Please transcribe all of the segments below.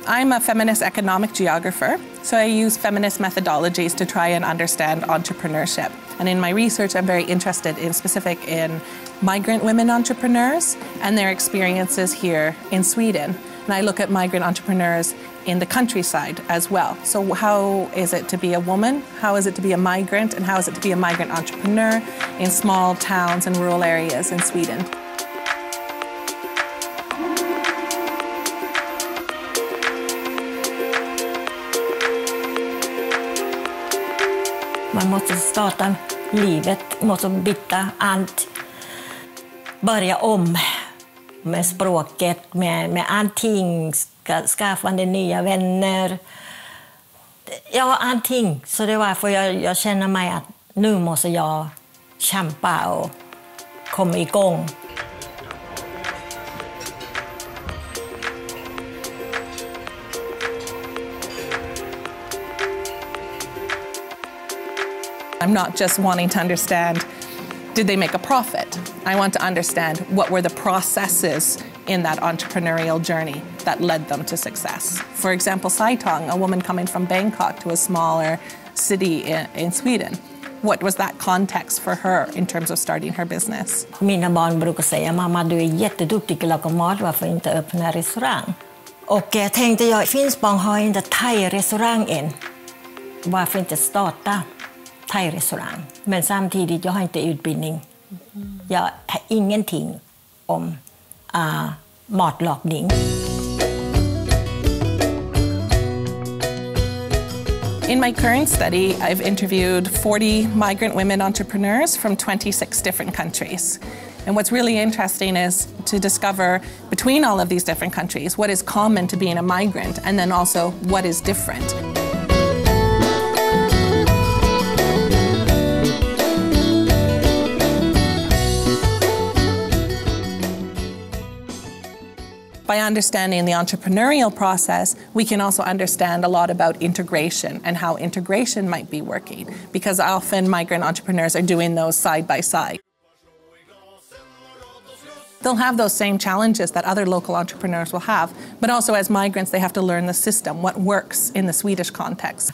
I'm a feminist economic geographer, so I use feminist methodologies to try and understand entrepreneurship. And in my research, I'm very interested in migrant women entrepreneurs and their experiences here in Sweden. And I look at migrant entrepreneurs in the countryside as well. So how is it to be a woman? How is it to be a migrant? And how is it to be a migrant entrepreneur in small towns and rural areas in Sweden? Man måste starta livet, måste byta allt. Börja om med språket, med allting, skaffande nya vänner. Ja, allting. Så det var för jag känner mig att nu måste jag kämpa och komma igång. I'm not just wanting to understand, did they make a profit? I want to understand what were the processes in that entrepreneurial journey that led them to success. For example, Saitong, a woman coming from Bangkok to a smaller city in Sweden. What was that context for her in terms of starting her business? Mina barn brukar säga, mamma du är jätteduktig att laga mat, varför inte öppna restaurang? Och jag tänkte, Finspång har inte thai-restaurang än. Varför inte starta thai-restaurang? Men samtidigt, jag har inte utbildning. Jag har ingenting om matlagning. In my current study, I've interviewed 40 migrant women entrepreneurs from 26 different countries. And what's really interesting is to discover between all of these different countries what is common to being a migrant and then also what is different. By understanding the entrepreneurial process, we can also understand a lot about integration and how integration might be working, because often migrant entrepreneurs are doing those side by side. They'll have those same challenges that other local entrepreneurs will have, but also as migrants they have to learn the system, what works in the Swedish context.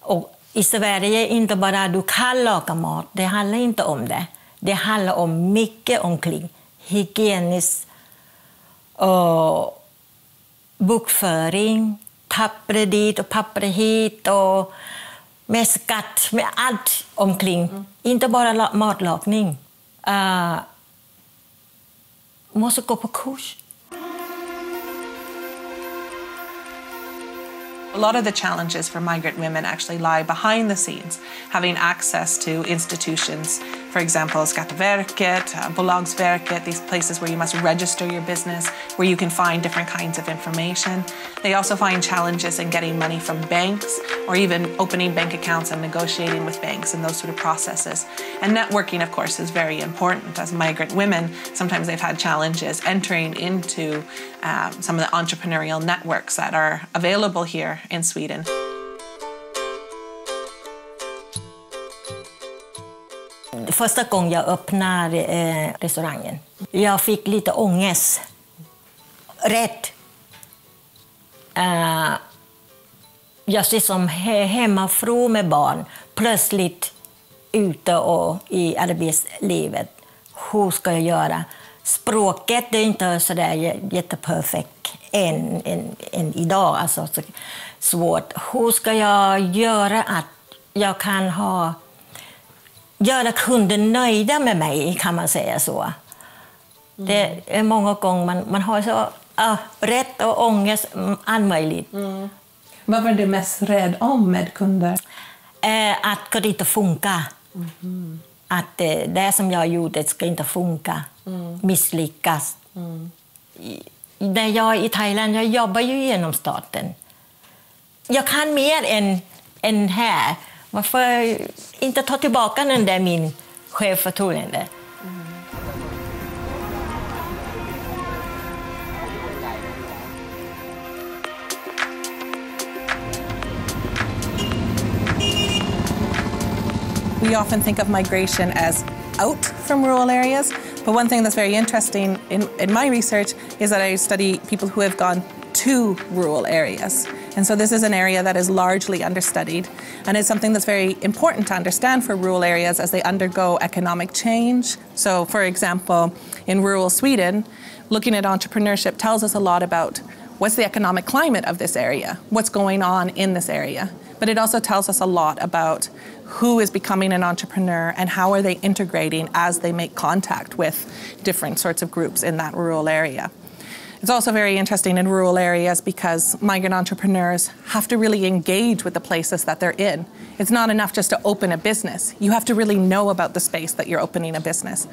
Och i Sverige inte bara du kan laga mat, det handlar inte om det. Det handlar om mycket omkring hygieniskt och bokföring, papper dit och papper hit och med skatt, med allt omkring. Inte bara matlagning. Måste gå på kurs. A lot of the challenges for migrant women actually lie behind the scenes, having access to institutions, for example, Skatteverket, Bolagsverket, these places where you must register your business, where you can find different kinds of information. They also find challenges in getting money from banks or even opening bank accounts and negotiating with banks and those sort of processes. And networking, of course, is very important. As migrant women, sometimes they've had challenges entering into some of the entrepreneurial networks that are available here in Sweden. Första gången jag öppnade restaurangen, jag fick lite ångest. Rätt. Jag ser som hemmafru med barn, plötsligt ute och i arbetslivet. Hur ska jag göra? Språket är inte så där jätteperfekt än idag, alltså så svårt. Hur ska jag göra att jag kan göra kunden nöjda med mig, kan man säga så. Det är många gånger man har så rätt och ångest, allt möjligt. Vad var du mest rädd om med kunder? Att det inte funkar. Att det som jag gjorde ska inte funka. Misslyckas. När jag är i Thailand, jag jobbar ju genom staten. Jag kan mer än här. Varför inte ta tillbaka den där min självförtroende? We often think of migration as out from rural areas, but one thing that's very interesting in my research is that I study people who have gone to rural areas. And so this is an area that is largely understudied, and it's something that's very important to understand for rural areas as they undergo economic change. So for example, in rural Sweden, looking at entrepreneurship tells us a lot about what's the economic climate of this area, what's going on in this area. But it also tells us a lot about who is becoming an entrepreneur and how are they integrating as they make contact with different sorts of groups in that rural area. It's also very interesting in rural areas because migrant entrepreneurs have to really engage with the places that they're in. It's not enough just to open a business. You have to really know about the space that you're opening a business.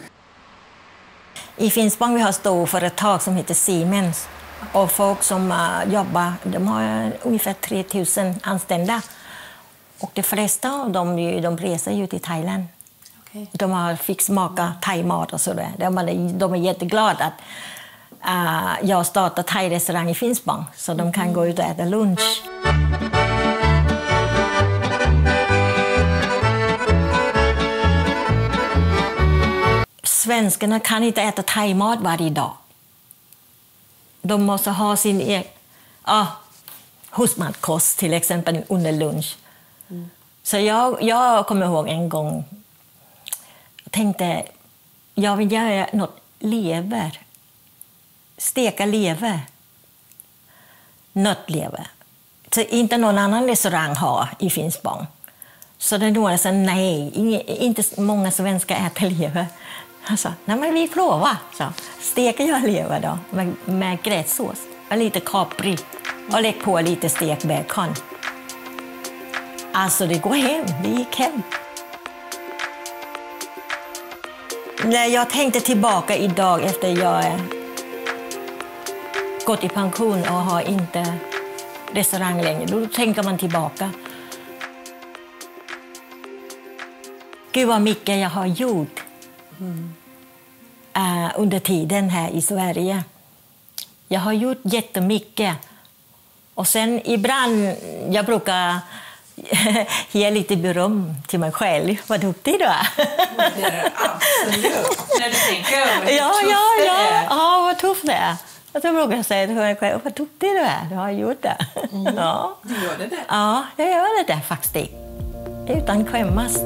I Finspång vi har storföretag som heter Siemens. Och folk som jobbar, de har ungefär 3000 anställda. Och de flesta av dem de reser ju till Thailand. Okay. De fick smaka thaimat och sådär. De är jätteglada att jag startar thai-restaurang i Finspång så de kan gå ut och äta lunch. Svenskarna kan inte äta thaimat varje dag. De måste ha sin egen husmankost till exempel under lunch. Mm. Så jag kommer ihåg en gång, jag tänkte jag vill göra något lever. Steka lever. Nötlever. Så inte någon annan restaurang har i Finspång. Så det några sa nej, inte många svenskar äter lever. Han sa, nej men vi provar. Så steker jag lever då med gräddsås och lite kapri och lägg på lite stekbacon. Alltså det går hem, det gick hem. När jag tänkte tillbaka idag efter jag gått i pension och har inte restaurang längre, då tänker man tillbaka. Gud vad mycket jag har gjort under tiden här i Sverige. Jag har gjort jättemycket. Och sen ibland, jag brukar ge lite beröm till mig själv. Vad duktig du är. Det är absolut. När du tänker över ja, vad tuff det är. Och så brukar jag säga till mig själv, vad duktig du är. Du har gjort det. Mm. Ja. Du gör det där. Ja, jag gör det där faktiskt. Utan skämmas.